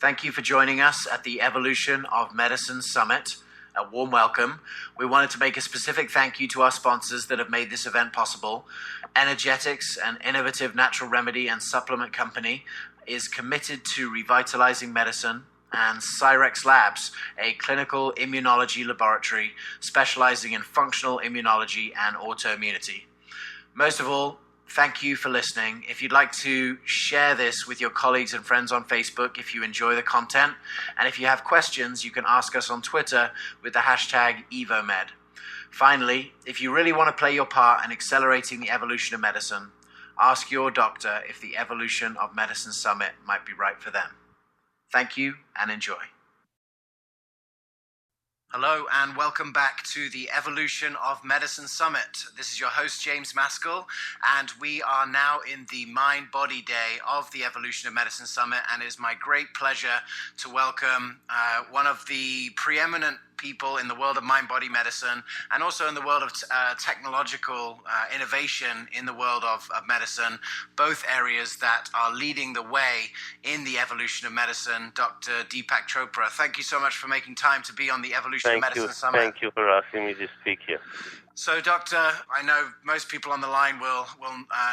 Thank you for joining us at the Evolution of Medicine Summit. A warm welcome. We wanted to make a specific thank you to our sponsors that have made this event possible. Energetics, an innovative natural remedy and supplement company, is committed to revitalizing medicine, and Cyrex Labs, a clinical immunology laboratory specializing in functional immunology and autoimmunity. Most of all, thank you for listening. If you'd like to share this with your colleagues and friends on Facebook if you enjoy the content, and if you have questions, you can ask us on Twitter with the hashtag EvoMed. Finally, if you really want to play your part in accelerating the evolution of medicine, ask your doctor if the Evolution of Medicine Summit might be right for them. Thank you and enjoy. Hello and welcome back to the Evolution of Medicine Summit. This is your host, James Maskell, and we are now in the Mind-Body Day of the Evolution of Medicine Summit, and it is my great pleasure to welcome one of the preeminent people in the world of mind-body medicine and also in the world of technological innovation in the world of medicine, both areas that are leading the way in the evolution of medicine. Dr. Deepak Chopra, thank you so much for making time to be on the Evolution of Medicine Summit. Thank you for asking me to speak here. So, Doctor, I know most people on the line will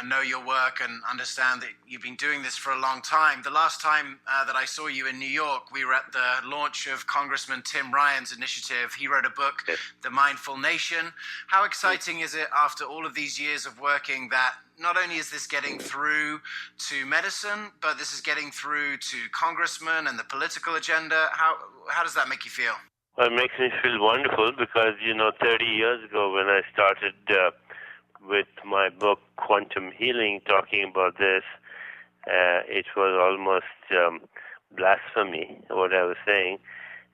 know your work and understand that you've been doing this for a long time. The last time that I saw you in New York, we were at the launch of Congressman Tim Ryan's initiative. He wrote a book, Yes. The Mindful Nation. How exciting is it after all of these years of working that not only is this getting through to medicine, but this is getting through to congressmen and the political agenda? How does that make you feel? Well, it makes me feel wonderful because, 30 years ago when I started with my book, Quantum Healing, talking about this, it was almost blasphemy, what I was saying.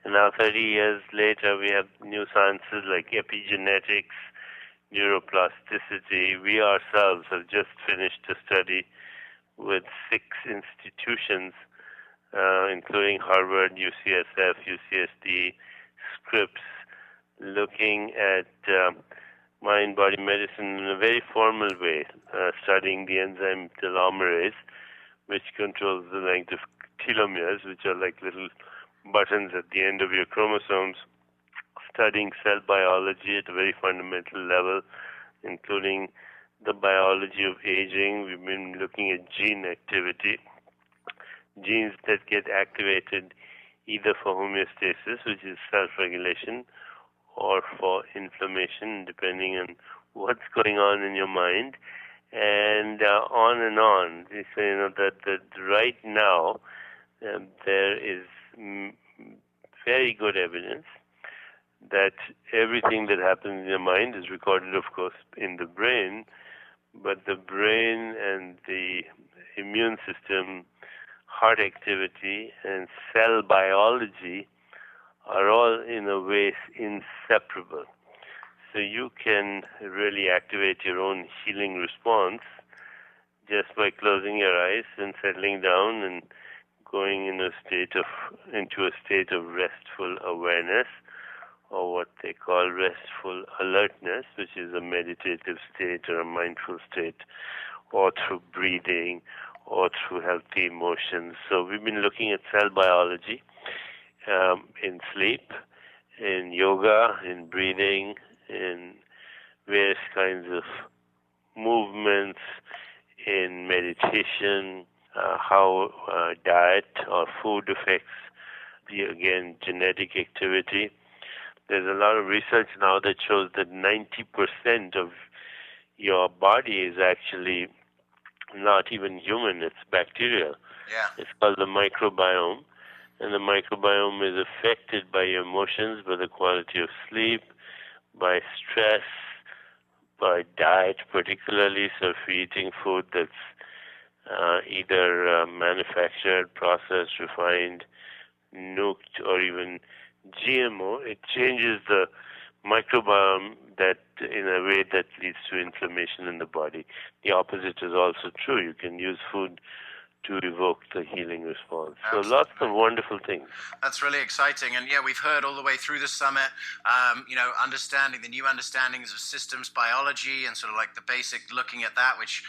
And now 30 years later, we have new sciences like epigenetics, neuroplasticity. We ourselves have just finished a study with 6 institutions, including Harvard, UCSF, UCSD, Scripps, looking at mind-body medicine in a very formal way, studying the enzyme telomerase, which controls the length of telomeres, which are like little buttons at the end of your chromosomes, studying cell biology at a very fundamental level, including the biology of aging. We've been looking at gene activity, genes that get activated either for homeostasis, which is self-regulation, or for inflammation, depending on what's going on in your mind, and on and on. So, that right now there is very good evidence that everything that happens in your mind is recorded, of course, in the brain, but the brain and the immune system, heart activity, and cell biology are all in a way inseparable. So you can really activate your own healing response just by closing your eyes and settling down and going into a state of restful awareness, or what they call restful alertness, which is a meditative state or a mindful state, or through breathing, or through healthy emotions. So we've been looking at cell biology in sleep, in yoga, in breathing, in various kinds of movements, in meditation, how diet or food affects, again, genetic activity. There's a lot of research now that shows that 90% of your body is actually not even human, it's bacterial. Yeah. It's called the microbiome. And the microbiome is affected by your emotions, by the quality of sleep, by stress, by diet particularly. So if you're eating food that's either manufactured, processed, refined, nuked, or even GMO, it changes the microbiome that in a way that leads to inflammation in the body. The opposite is also true. You can use food to evoke the healing response. Absolutely. So lots of wonderful things. That's really exciting. And we've heard all the way through the summit, understanding the new understandings of systems biology and sort of like the basic looking at that, which,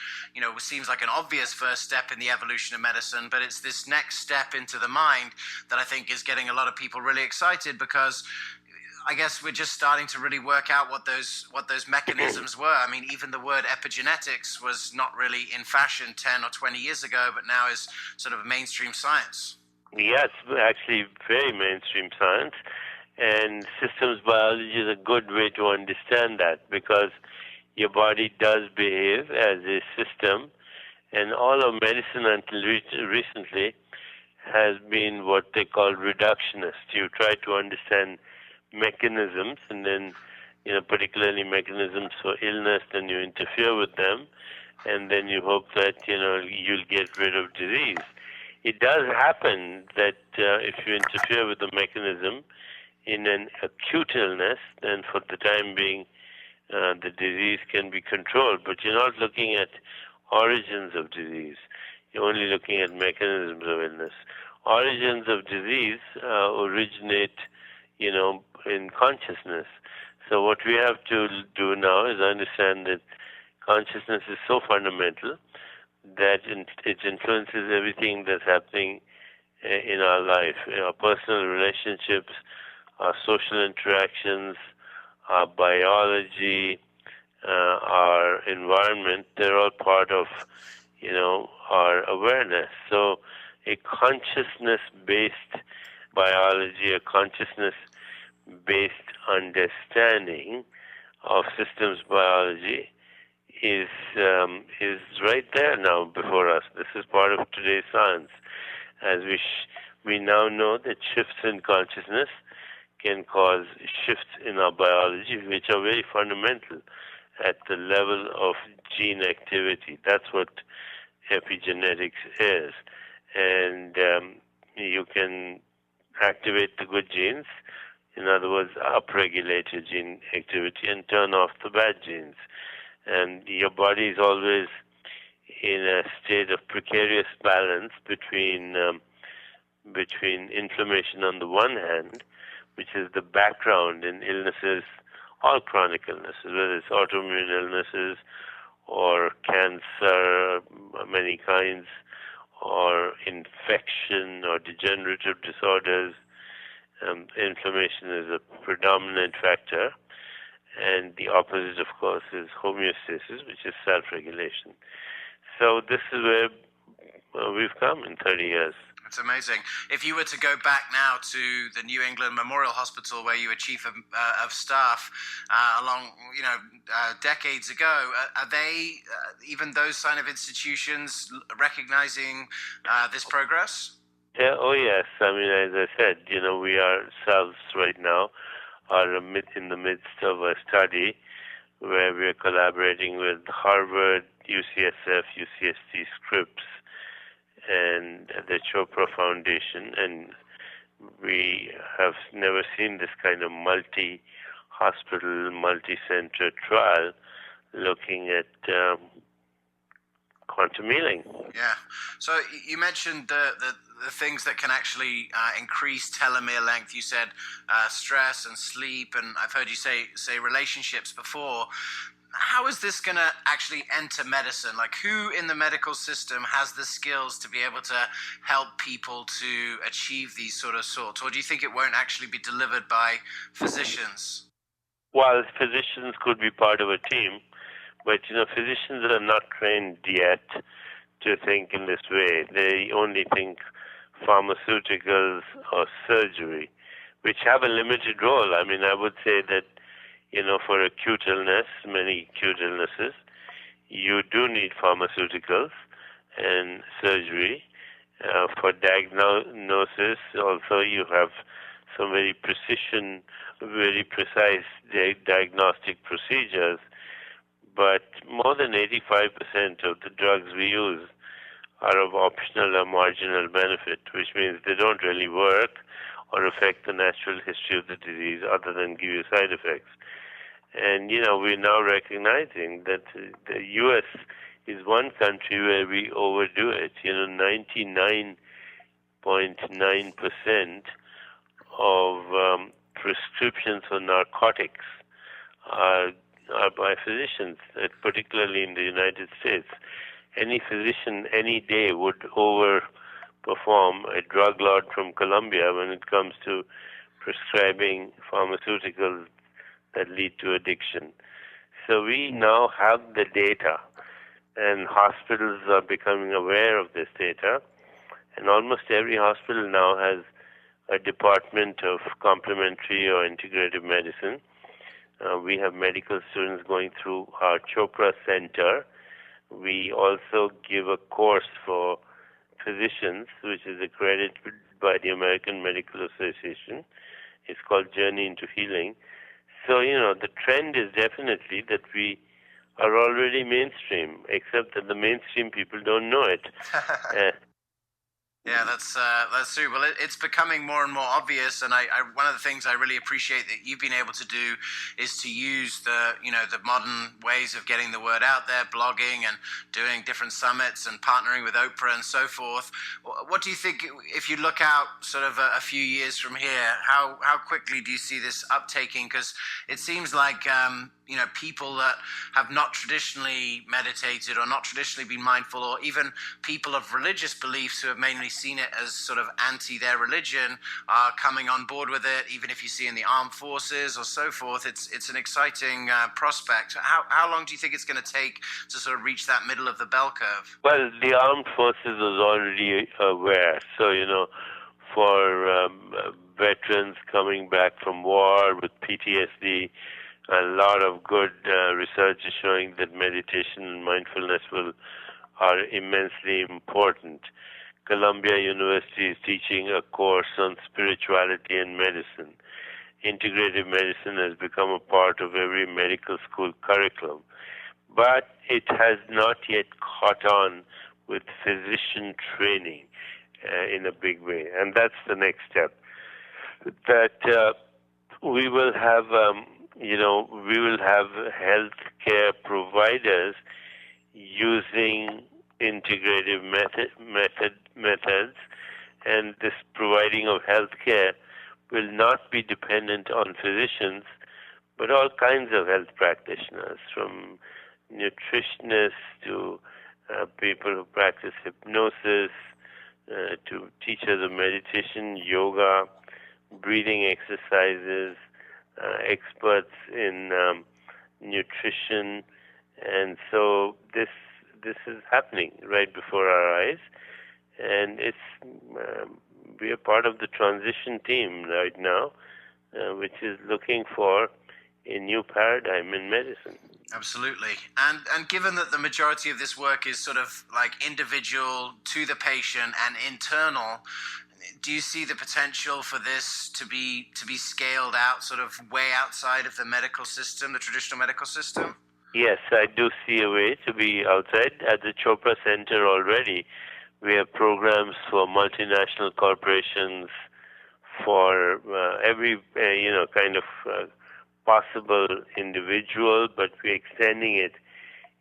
seems like an obvious first step in the evolution of medicine. But it's this next step into the mind that I think is getting a lot of people really excited, because I guess we're just starting to really work out what those mechanisms were. I mean, even the word epigenetics was not really in fashion 10 or 20 years ago, but now is sort of mainstream science. Yeah, it's actually very mainstream science, and systems biology is a good way to understand that, because your body does behave as a system, and all of medicine until recently has been what they call reductionist. You try to understand mechanisms, and then, particularly mechanisms for illness, then you interfere with them, and then you hope that, you'll get rid of disease. It does happen that if you interfere with the mechanism in an acute illness, then for the time being, the disease can be controlled, but you're not looking at origins of disease. You're only looking at mechanisms of illness. Origins of disease originate, in consciousness. So what we have to do now is understand that consciousness is so fundamental that it influences everything that's happening in our life, our personal relationships, our social interactions, our biology, our environment. They're all part of, our awareness. So a consciousness-based biology, a consciousness-based understanding of systems biology is right there now before us. This is part of today's science, as we now know that shifts in consciousness can cause shifts in our biology, which are very fundamental at the level of gene activity. That's what epigenetics is. And you can activate the good genes, in other words, upregulate your gene activity and turn off the bad genes. And your body is always in a state of precarious balance between inflammation on the one hand, which is the background in illnesses, all chronic illnesses, whether it's autoimmune illnesses or cancer, many kinds, or infection or degenerative disorders. Inflammation is a predominant factor, and the opposite, of course, is homeostasis, which is self-regulation. So this is where we've come in 30 years. It's amazing. If you were to go back now to the New England Memorial Hospital, where you were chief of staff decades ago, are they, even those kind of institutions, recognizing this progress? Yeah, oh yes. I mean, as I said, we ourselves right now are in the midst of a study where we're collaborating with Harvard, UCSF, UCSD, Scripps, and the Chopra Foundation, and we have never seen this kind of multi-hospital, multi-center trial looking at quantum healing. Yeah. So you mentioned the things that can actually increase telomere length. You said stress and sleep, and I've heard you say relationships before. How is this going to actually enter medicine? Like, who in the medical system has the skills to be able to help people to achieve these sorts? Or do you think it won't actually be delivered by physicians? Well, physicians could be part of a team, but, physicians are not trained yet to think in this way. They only think pharmaceuticals or surgery, which have a limited role. I mean, I would say that, for acute illness, many acute illnesses, you do need pharmaceuticals and surgery. For diagnosis, also, you have some very precise diagnostic procedures, but more than 85% of the drugs we use are of optional or marginal benefit, which means they don't really work or affect the natural history of the disease other than give you side effects. And, we're now recognizing that the U.S. is one country where we overdo it. 99.9% of prescriptions for narcotics are by physicians, particularly in the United States. Any physician any day would overperform a drug lord from Colombia when it comes to prescribing pharmaceuticals that lead to addiction. So we now have the data, and hospitals are becoming aware of this data, and almost every hospital now has a department of complementary or integrative medicine. We have medical students going through our Chopra Center. We also give a course for physicians, which is accredited by the American Medical Association. It's called Journey into Healing. So, the trend is definitely that we are already mainstream, except that the mainstream people don't know it. Yeah, that's true. Well, it's becoming more and more obvious, and I one of the things I really appreciate that you've been able to do is to use the modern ways of getting the word out there, blogging and doing different summits and partnering with Oprah and so forth. What do you think, if you look out sort of a few years from here, how quickly do you see this uptaking? Because it seems like people that have not traditionally meditated or not traditionally been mindful, or even people of religious beliefs who have mainly seen it as sort of anti their religion, are coming on board with it. Even if you see in the armed forces or so forth, it's an exciting prospect. How long do you think it's going to take to sort of reach that middle of the bell curve? Well, the armed forces was already aware. So, for veterans coming back from war with PTSD, a lot of good research is showing that meditation and mindfulness are immensely important. Columbia University is teaching a course on spirituality and medicine. Integrative medicine has become a part of every medical school curriculum, but it has not yet caught on with physician training in a big way, and that's the next step. That we will have healthcare providers using integrative methods, and this providing of healthcare will not be dependent on physicians, but all kinds of health practitioners, from nutritionists to people who practice hypnosis, to teachers of meditation, yoga, breathing exercises, experts in nutrition, and so this is happening right before our eyes, and we are part of the transition team right now, which is looking for a new paradigm in medicine. Absolutely. And given that the majority of this work is sort of like individual to the patient and internal, do you see the potential for this to be scaled out sort of way outside of the medical system, the traditional medical system? Yes, I do see a way to be outside. At the Chopra Center already, we have programs for multinational corporations, for every kind of possible individual, but we're extending it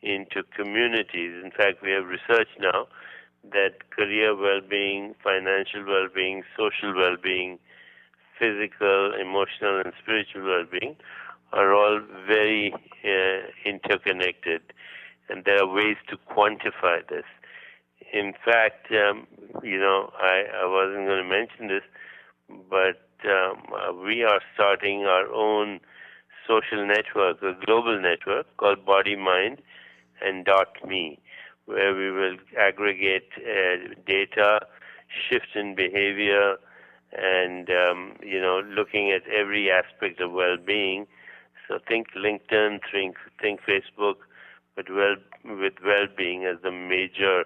into communities. In fact, we have research now that career well-being, financial well-being, social well-being, physical, emotional, and spiritual well-being are all very interconnected, and there are ways to quantify this. In fact, I wasn't going to mention this, but we are starting our own social network, a global network called Body, Mind, and .me, where we will aggregate data, shifts in behavior, and looking at every aspect of well-being. So think LinkedIn, think Facebook, but with well-being as the major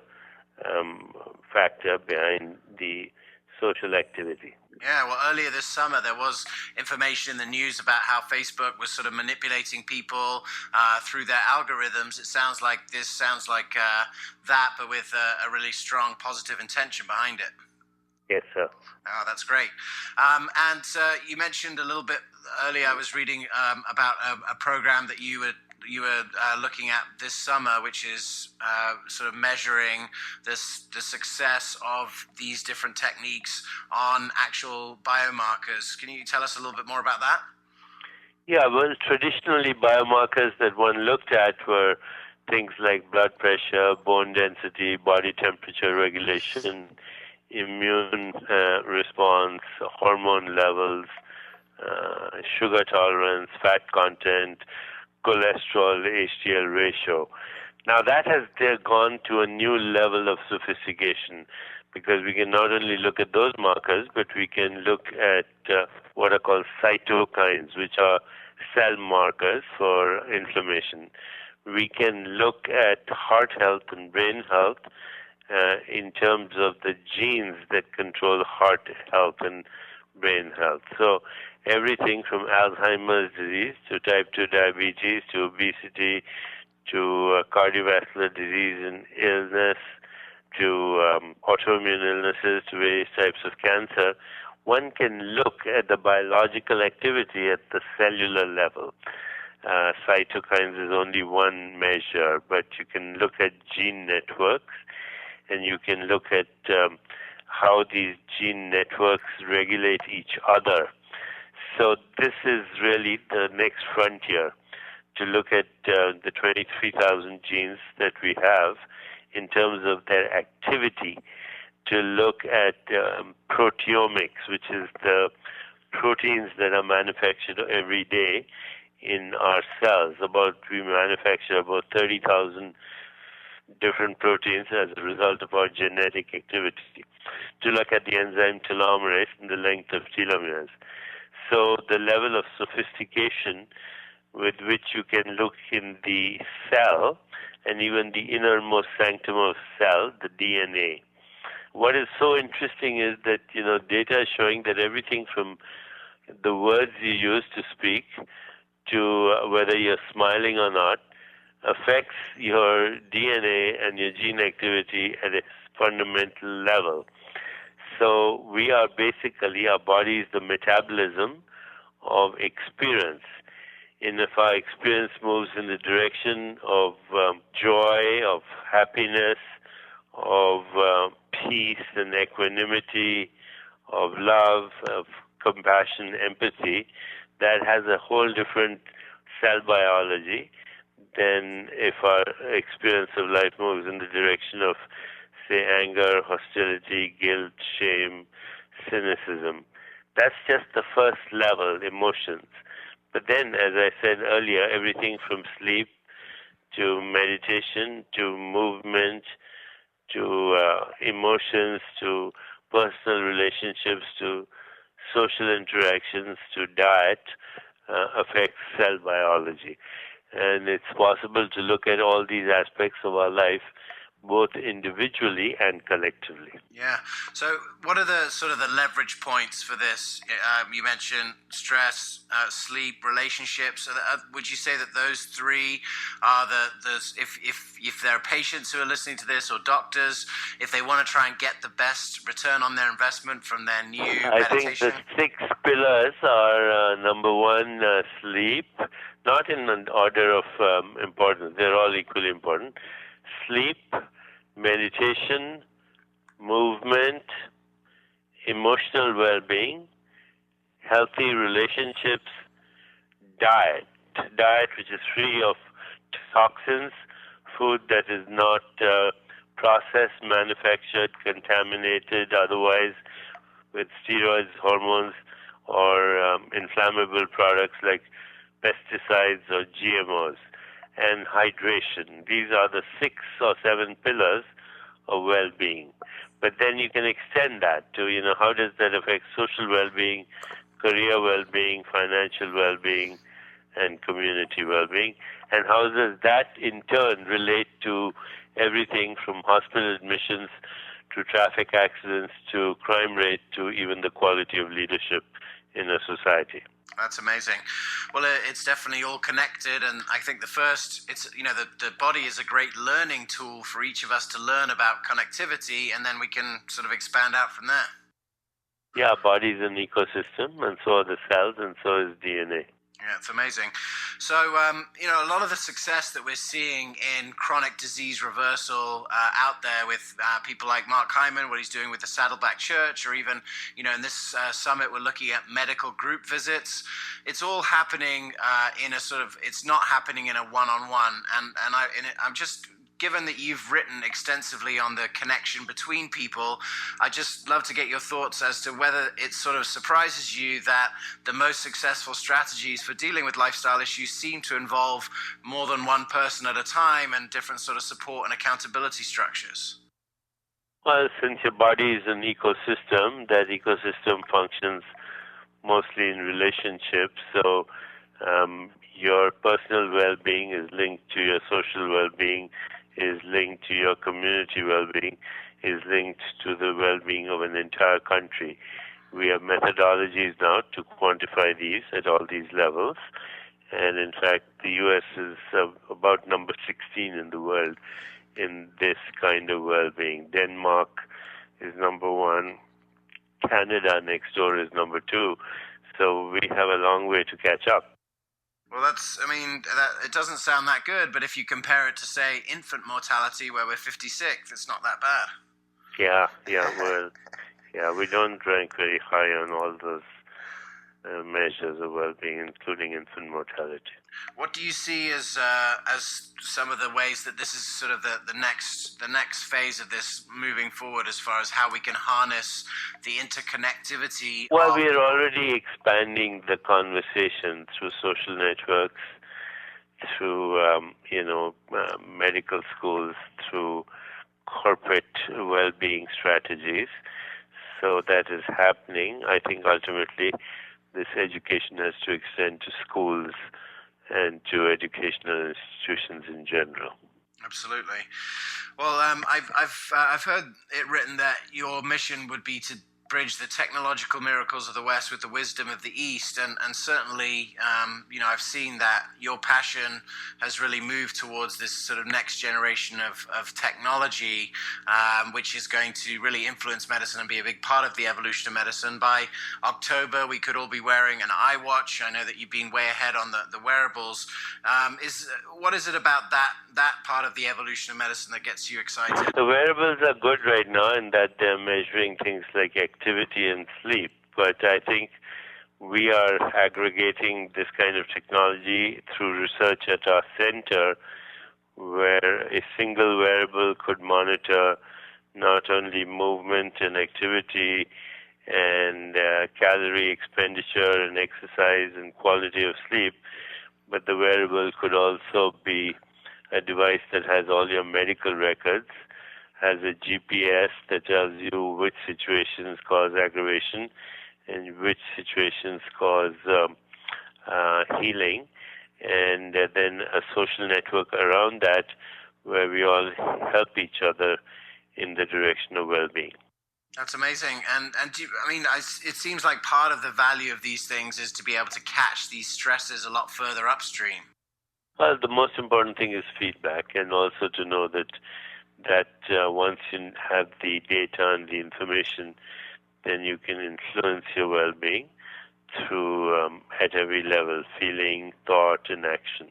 factor behind the social activity. Yeah, well, earlier this summer there was information in the news about how Facebook was sort of manipulating people through their algorithms. It sounds like that, but with a really strong positive intention behind it. Yes, sir. Oh, that's great. And you mentioned a little bit earlier, I was reading about a program that you you were looking at this summer, which is sort of measuring the success of these different techniques on actual biomarkers. Can you tell us a little bit more about that? Yeah, well, traditionally biomarkers that one looked at were things like blood pressure, bone density, body temperature regulation, immune response, hormone levels, sugar tolerance, fat content, cholesterol, HDL ratio. Now that has gone to a new level of sophistication because we can not only look at those markers, but we can look at what are called cytokines, which are cell markers for inflammation. We can look at heart health and brain health in terms of the genes that control heart health and brain health. So everything from Alzheimer's disease to type 2 diabetes to obesity to cardiovascular disease and illness to autoimmune illnesses to various types of cancer, one can look at the biological activity at the cellular level. Cytokines is only one measure, but you can look at gene networks and you can look at how these gene networks regulate each other. So this is really the next frontier, to look at the 23,000 genes that we have in terms of their activity, to look at proteomics, which is the proteins that are manufactured every day in our cells. We manufacture about 30,000 different proteins as a result of our genetic activity, to look at the enzyme telomerase and the length of telomeres. So the level of sophistication with which you can look in the cell and even the innermost sanctum of cell, the DNA. What is so interesting is that, data is showing that everything from the words you use to speak to whether you're smiling or not affects your DNA and your gene activity at a fundamental level. So we are basically, our body is the metabolism of experience. And if our experience moves in the direction of joy, of happiness, of peace and equanimity, of love, of compassion, empathy, that has a whole different cell biology than if our experience of life moves in the direction of, say, anger, hostility, guilt, shame, cynicism. That's just the first level, emotions. But then, as I said earlier, everything from sleep to meditation to movement to emotions to personal relationships to social interactions to diet affects cell biology. And it's possible to look at all these aspects of our life both individually and collectively. Yeah. So what are the sort of the leverage points for this? You mentioned stress, sleep, relationships. Would you say that those three are if there are patients who are listening to this or doctors, if they want to try and get the best return on their investment from their new meditation? I think the 6 pillars are number 1, sleep, not in an order of importance. They're all equally important. Sleep, meditation, movement, emotional well-being, healthy relationships, diet which is free of toxins, food that is not processed, manufactured, contaminated, otherwise with steroids, hormones, or inflammable products like pesticides or GMOs. And hydration. These are the 6 or 7 pillars of well-being. But then you can extend that to, how does that affect social well-being, career well-being, financial well-being, and community well-being? And how does that in turn relate to everything from hospital admissions to traffic accidents to crime rate to even the quality of leadership in a society? That's amazing. Well, it's definitely all connected, and I think the body is a great learning tool for each of us to learn about connectivity, and then we can sort of expand out from there. Yeah, body is an ecosystem, and so are the cells, and so is DNA. Yeah, it's amazing. So, a lot of the success that we're seeing in chronic disease reversal out there with people like Mark Hyman, what he's doing with the Saddleback Church, or even, in this summit, we're looking at medical group visits. It's all happening in a sort of, it's not happening in a one-on-one. I'm just given that you've written extensively on the connection between people, I just love to get your thoughts as to whether it sort of surprises you that the most successful strategies for dealing with lifestyle issues seem to involve more than one person at a time and different sort of support and accountability structures. Well, since your body is an ecosystem, that ecosystem functions mostly in relationships. So your personal well-being is linked to your social well-being, is linked to your community well-being, is linked to the well-being of an entire country. We have methodologies now to quantify these at all these levels. And in fact, the U.S. is about number 16 in the world in this kind of well-being. Denmark is number 1. Canada next door is number 2. So we have a long way to catch up. Well, it doesn't sound that good, but if you compare it to, say, infant mortality, where we're 56th, it's not that bad. We don't rank very high on all those measures of well-being, including infant mortality. What do you see as some of the ways that this is sort of the next phase of this moving forward, as far as how we can harness the interconnectivity? Well, we are already expanding the conversation through social networks, through medical schools, through corporate well-being strategies. So that is happening. I think ultimately this education has to extend to schools and to educational institutions in general. Absolutely. Well, I've heard it written that your mission would be to bridge the technological miracles of the West with the wisdom of the East, and certainly, I've seen that your passion has really moved towards this sort of next generation of technology, which is going to really influence medicine and be a big part of the evolution of medicine. By October, we could all be wearing an iWatch. I know that you've been way ahead on the wearables. What is it about that part of the evolution of medicine that gets you excited? The wearables are good right now in that they're measuring things like activity and sleep, but I think we are aggregating this kind of technology through research at our center, where a single wearable could monitor not only movement and activity and calorie expenditure and exercise and quality of sleep, but the wearable could also be a device that has all your medical records, has a GPS that tells you which situations cause aggravation and which situations cause healing, and then a social network around that where we all help each other in the direction of well-being. That's amazing. And it seems like part of the value of these things is to be able to catch these stresses a lot further upstream. Well, the most important thing is feedback, and also to know that once you have the data and the information, then you can influence your well-being through at every level, feeling, thought, and action.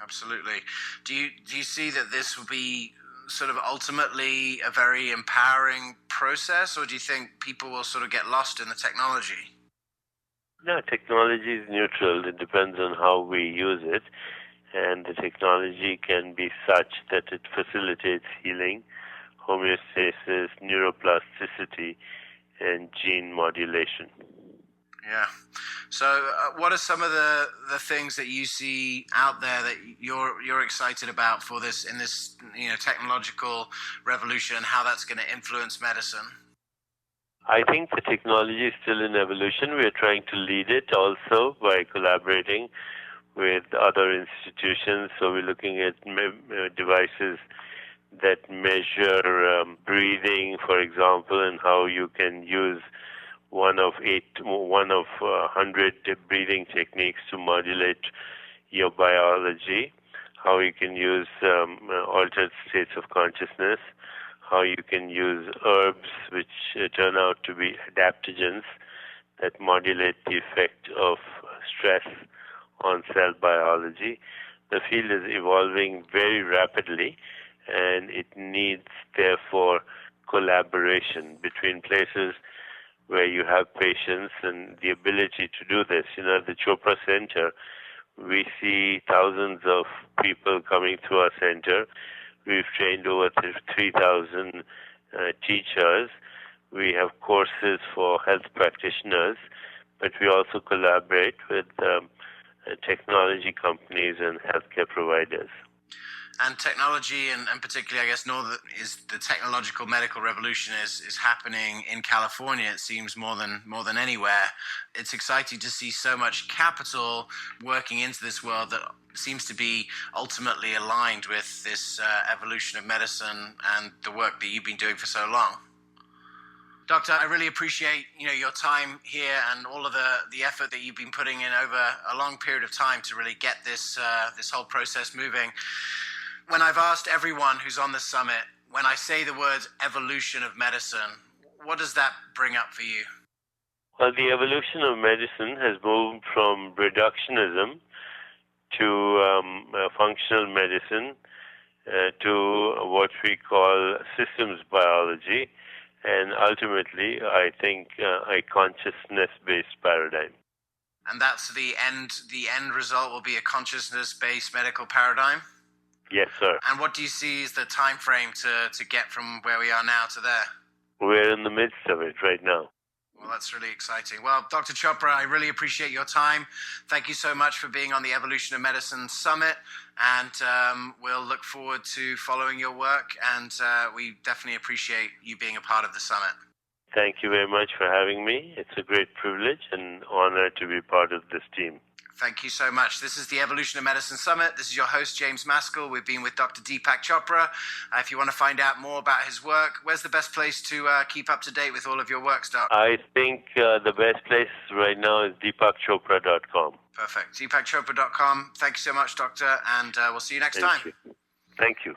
Absolutely. Do you see that this will be sort of ultimately a very empowering process, or do you think people will sort of get lost in the technology? No, technology is neutral. It depends on how we use it. And the technology can be such that it facilitates healing, homeostasis, neuroplasticity, and gene modulation. Yeah. So what are some of the things that you see out there that you're excited about for this in this technological revolution, and how that's going to influence medicine? I think the technology is still in evolution. We are trying to lead it also by collaborating with other institutions. So we're looking at devices that measure breathing, for example, and how you can use one of 100 breathing techniques to modulate your biology, how you can use altered states of consciousness, how you can use herbs which turn out to be adaptogens that modulate the effect of stress on cell biology. The field is evolving very rapidly, and it needs, therefore, collaboration between places where you have patients and the ability to do this. At the Chopra Center, we see thousands of people coming through our center. We've trained over 3,000 teachers. We have courses for health practitioners, but we also collaborate with technology companies and healthcare providers. And technology, and particularly, I guess, the technological medical revolution is happening in California. It seems more than anywhere. It's exciting to see so much capital working into this world that seems to be ultimately aligned with this evolution of medicine and the work that you've been doing for so long. Doctor, I really appreciate your time here and all of the effort that you've been putting in over a long period of time to really get this whole process moving. When I've asked everyone who's on the summit, when I say the word evolution of medicine, what does that bring up for you? Well, the evolution of medicine has moved from reductionism to functional medicine to what we call systems biology, and ultimately, I think, a consciousness-based paradigm. And that's the end result will be a consciousness-based medical paradigm? Yes, sir. And what do you see as the time frame to get from where we are now to there? We're in the midst of it right now. Well, that's really exciting. Well, Dr. Chopra, I really appreciate your time. Thank you so much for being on the Evolution of Medicine Summit, and we'll look forward to following your work, and we definitely appreciate you being a part of the summit. Thank you very much for having me. It's a great privilege and honor to be part of this team. Thank you so much. This is the Evolution of Medicine Summit. This is your host, James Maskell. We've been with Dr. Deepak Chopra. If you want to find out more about his work, where's the best place to keep up to date with all of your work, Doc? I think the best place right now is deepakchopra.com. Perfect. deepakchopra.com. Thank you so much, Doctor, and we'll see you next time. Thank you.